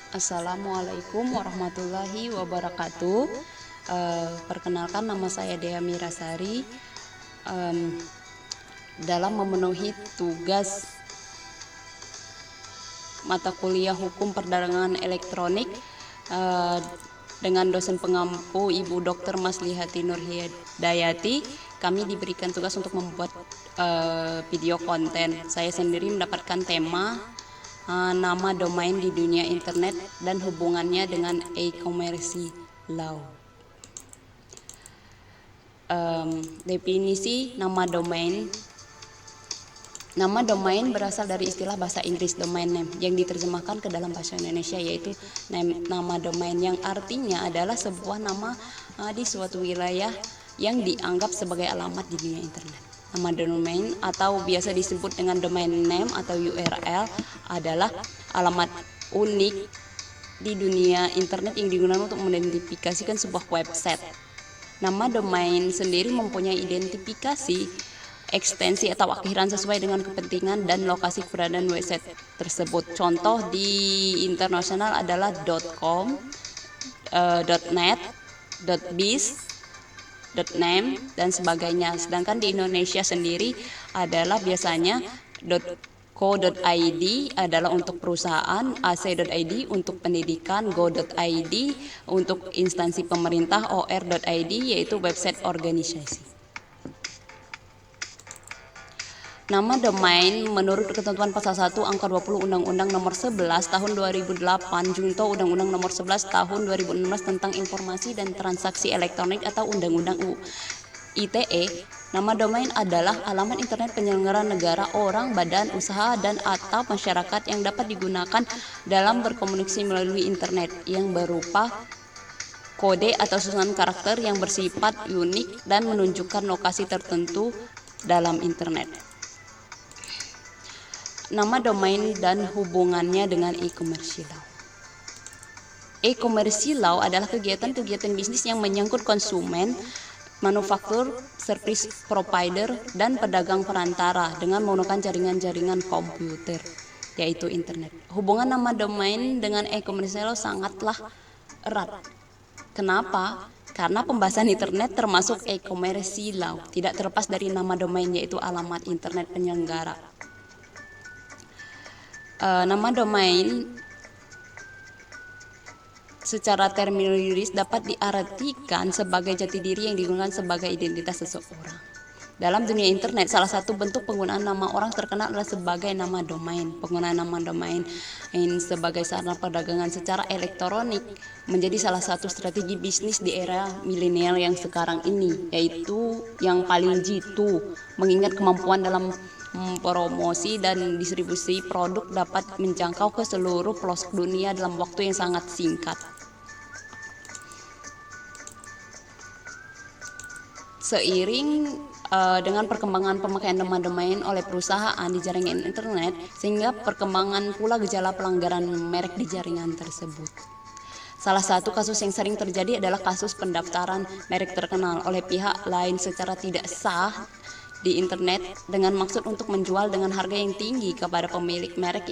Assalamualaikum warahmatullahi wabarakatuh. Perkenalkan, nama saya Dea Mirasari. Dalam memenuhi tugas mata kuliah Hukum Perdagangan Elektronik dengan dosen pengampu Ibu Dr. Maslihati Nurhidayati, kami diberikan tugas untuk membuat video konten. Saya sendiri mendapatkan tema nama domain di dunia internet dan hubungannya dengan e-commerce law. Definisi nama domain. Nama domain berasal dari istilah bahasa Inggris domain name yang diterjemahkan ke dalam bahasa Indonesia, yaitu nama domain, yang artinya adalah sebuah nama di suatu wilayah yang dianggap sebagai alamat di dunia internet. Nama domain atau biasa disebut dengan domain name atau URL adalah alamat unik di dunia internet yang digunakan untuk mengidentifikasikan sebuah website. Nama domain sendiri mempunyai identifikasi, ekstensi atau akhiran sesuai dengan kepentingan dan lokasi keberadaan website tersebut. Contoh di internasional adalah .com, .net, .biz, .name dan sebagainya. Sedangkan di Indonesia sendiri adalah biasanya .co.id adalah untuk perusahaan, ac.id untuk pendidikan, go.id untuk instansi pemerintah, or.id yaitu website organisasi. Nama domain menurut ketentuan pasal 1 angka 20 Undang-Undang Nomor 11 Tahun 2008 junto Undang-Undang Nomor 11 Tahun 2016 tentang Informasi dan Transaksi Elektronik atau Undang-Undang ITE, nama domain adalah alamat internet penyelenggara negara, orang, badan usaha, dan atau masyarakat yang dapat digunakan dalam berkomunikasi melalui internet yang berupa kode atau susunan karakter yang bersifat unik dan menunjukkan lokasi tertentu dalam internet. Nama domain dan hubungannya dengan e-commerce law. E-commerce law adalah kegiatan-kegiatan bisnis yang menyangkut konsumen, manufaktur, service provider, dan pedagang perantara dengan menggunakan jaringan-jaringan komputer, yaitu internet. Hubungan nama domain dengan e-commerce law sangatlah erat. Kenapa? Karena pembahasan internet termasuk e-commerce law, tidak terlepas dari nama domain, yaitu alamat internet penyelenggara. Nama domain secara terminologis dapat diartikan sebagai jati diri yang digunakan sebagai identitas seseorang. Dalam dunia internet, salah satu bentuk penggunaan nama orang terkenal adalah sebagai nama domain. Penggunaan nama domain sebagai sarana perdagangan secara elektronik menjadi salah satu strategi bisnis di era milenial yang sekarang ini, yaitu yang paling jitu, mengingat kemampuan dalam promosi dan distribusi produk dapat menjangkau ke seluruh pelosok dunia dalam waktu yang sangat singkat. Seiring dengan perkembangan pemakaian nama domain oleh perusahaan di jaringan internet, sehingga perkembangan pula gejala pelanggaran merek di jaringan tersebut. Salah satu kasus yang sering terjadi adalah kasus pendaftaran merek terkenal oleh pihak lain secara tidak sah di internet dengan maksud untuk menjual dengan harga yang tinggi kepada pemilik merek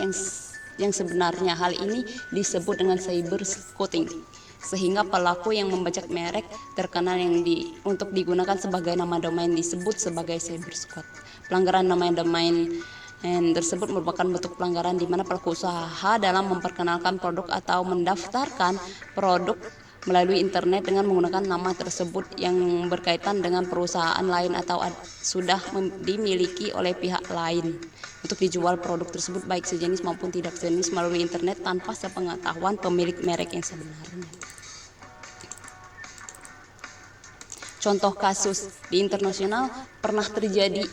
yang sebenarnya. Hal ini disebut dengan cyber squatting, sehingga pelaku yang membajak merek terkenal yang untuk digunakan sebagai nama domain disebut sebagai cyber squat. Pelanggaran nama domain tersebut merupakan bentuk pelanggaran di mana pelaku usaha dalam memperkenalkan produk atau mendaftarkan produk melalui internet dengan menggunakan nama tersebut yang berkaitan dengan perusahaan lain atau sudah dimiliki oleh pihak lain untuk dijual produk tersebut baik sejenis maupun tidak sejenis melalui internet tanpa sepengetahuan pemilik merek yang sebenarnya. Contoh kasus di internasional pernah terjadi.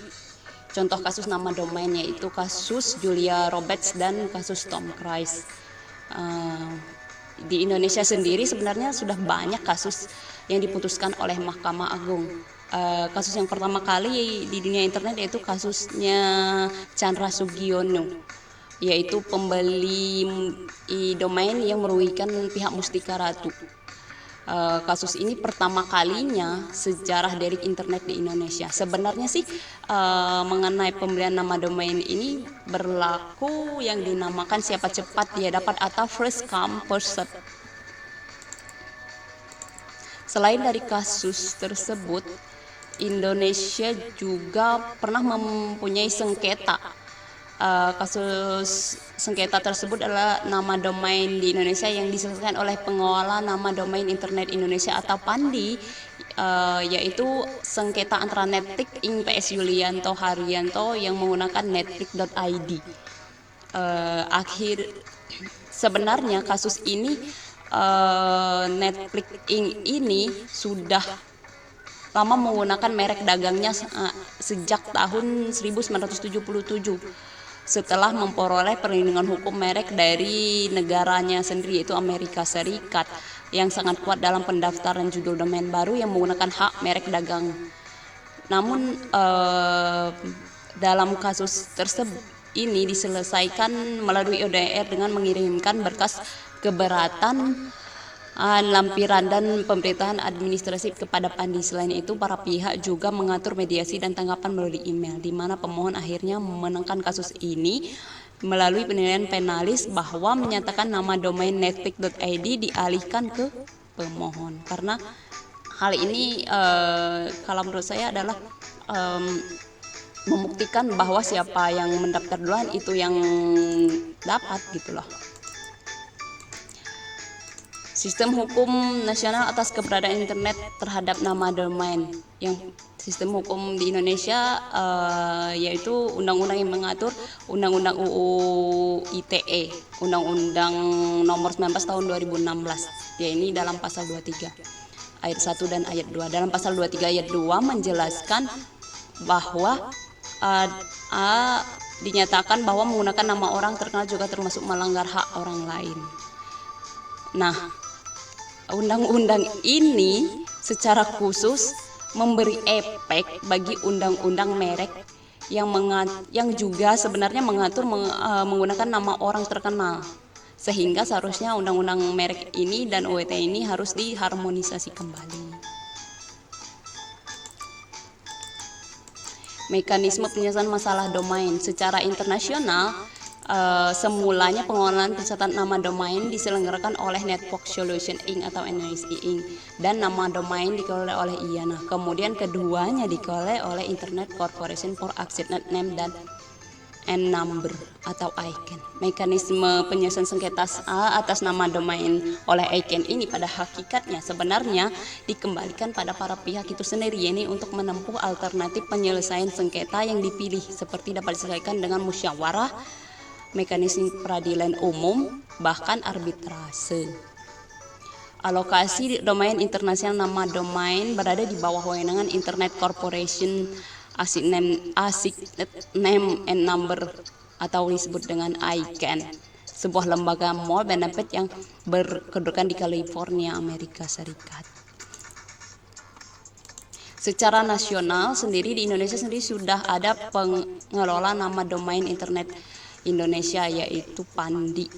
Contoh kasus nama domain yaitu kasus Julia Roberts dan kasus Tom Cruise. Di Indonesia sendiri sebenarnya sudah banyak kasus yang diputuskan oleh Mahkamah Agung. Kasus yang pertama kali di dunia internet yaitu kasusnya Chandra Sugiono, yaitu pembeli domain yang merugikan pihak Mustika Ratu. Kasus ini pertama kalinya sejarah dari internet di Indonesia. Sebenarnya sih mengenai pemberian nama domain ini berlaku yang dinamakan siapa cepat dia dapat atau first come first serve. Selain dari kasus tersebut, Indonesia juga pernah mempunyai sengketa. Kasus sengketa tersebut adalah nama domain di Indonesia yang diselesaikan oleh pengelola nama domain internet Indonesia atau PANDI, yaitu sengketa antara Netflix Inc. PS Yulianto Haryanto yang menggunakan netflix.id. Sebenarnya kasus ini Netflix Inc. ini sudah lama menggunakan merek dagangnya sejak tahun 1977 setelah memperoleh perlindungan hukum merek dari negaranya sendiri, yaitu Amerika Serikat, yang sangat kuat dalam pendaftaran judul domain baru yang menggunakan hak merek dagang. Namun dalam kasus tersebut ini diselesaikan melalui ODR dengan mengirimkan berkas keberatan, lampiran dan pemerintahan administrasi kepada PANDI. Selain itu, para pihak juga mengatur mediasi dan tanggapan melalui email, di mana pemohon akhirnya memenangkan kasus ini melalui penilaian penalis bahwa menyatakan nama domain netflix.id dialihkan ke pemohon. Karena hal ini kalau menurut saya adalah membuktikan bahwa siapa yang mendaftar duluan itu yang dapat gitu loh. Sistem hukum nasional atas keberadaan internet terhadap nama domain. Yang sistem hukum di Indonesia yaitu undang-undang yang mengatur Undang-Undang UU ITE, Undang-Undang Nomor 19 Tahun 2016. Ya, ini dalam pasal 23 ayat 1 dan ayat 2. Dalam pasal 23 ayat 2 menjelaskan bahwa dinyatakan bahwa menggunakan nama orang terkenal juga termasuk melanggar hak orang lain. Nah, undang-undang ini secara khusus memberi efek bagi undang-undang merek yang juga sebenarnya mengatur menggunakan nama orang terkenal, sehingga seharusnya undang-undang merek ini dan UIT ini harus diharmonisasi kembali. Mekanisme penyelesaian masalah domain secara internasional. Semulanya pengelolaan pencatatan nama domain diselenggarakan oleh Network Solution Inc. atau NSI Inc. dan nama domain dikelola oleh IANA. Kemudian keduanya dikelola oleh Internet Corporation for Access Name dan N-Number atau ICANN. Mekanisme penyelesaian sengketa atas nama domain oleh ICANN ini pada hakikatnya sebenarnya dikembalikan pada para pihak itu sendiri, ini untuk menempuh alternatif penyelesaian sengketa yang dipilih, seperti dapat diselesaikan dengan musyawarah, mekanisme peradilan umum, bahkan arbitrase. Alokasi domain internasional nama domain berada di bawah wewenang Internet Corporation Access Name and Number atau disebut dengan ICANN, sebuah lembaga more benefit yang berkedudukan di California, Amerika Serikat. Secara nasional sendiri di Indonesia sendiri sudah ada pengelola nama domain internet Indonesia, yaitu PANDI,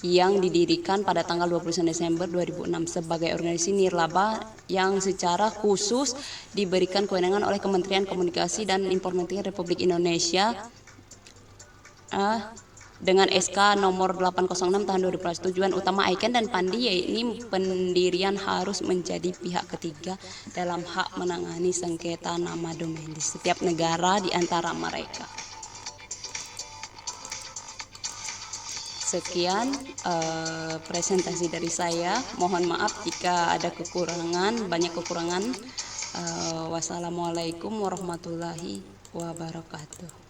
yang didirikan pada tanggal 29 Desember 2006 sebagai organisasi nirlaba yang secara khusus diberikan kewenangan oleh Kementerian Komunikasi dan Informatika Republik Indonesia dengan SK nomor 806 tahun 2000. Tujuan utama ICANN dan PANDI yaitu pendirian harus menjadi pihak ketiga dalam hak menangani sengketa nama domain di setiap negara di antara mereka. Sekian presentasi dari saya. Mohon maaf jika ada kekurangan, banyak kekurangan. Wassalamualaikum warahmatullahi wabarakatuh.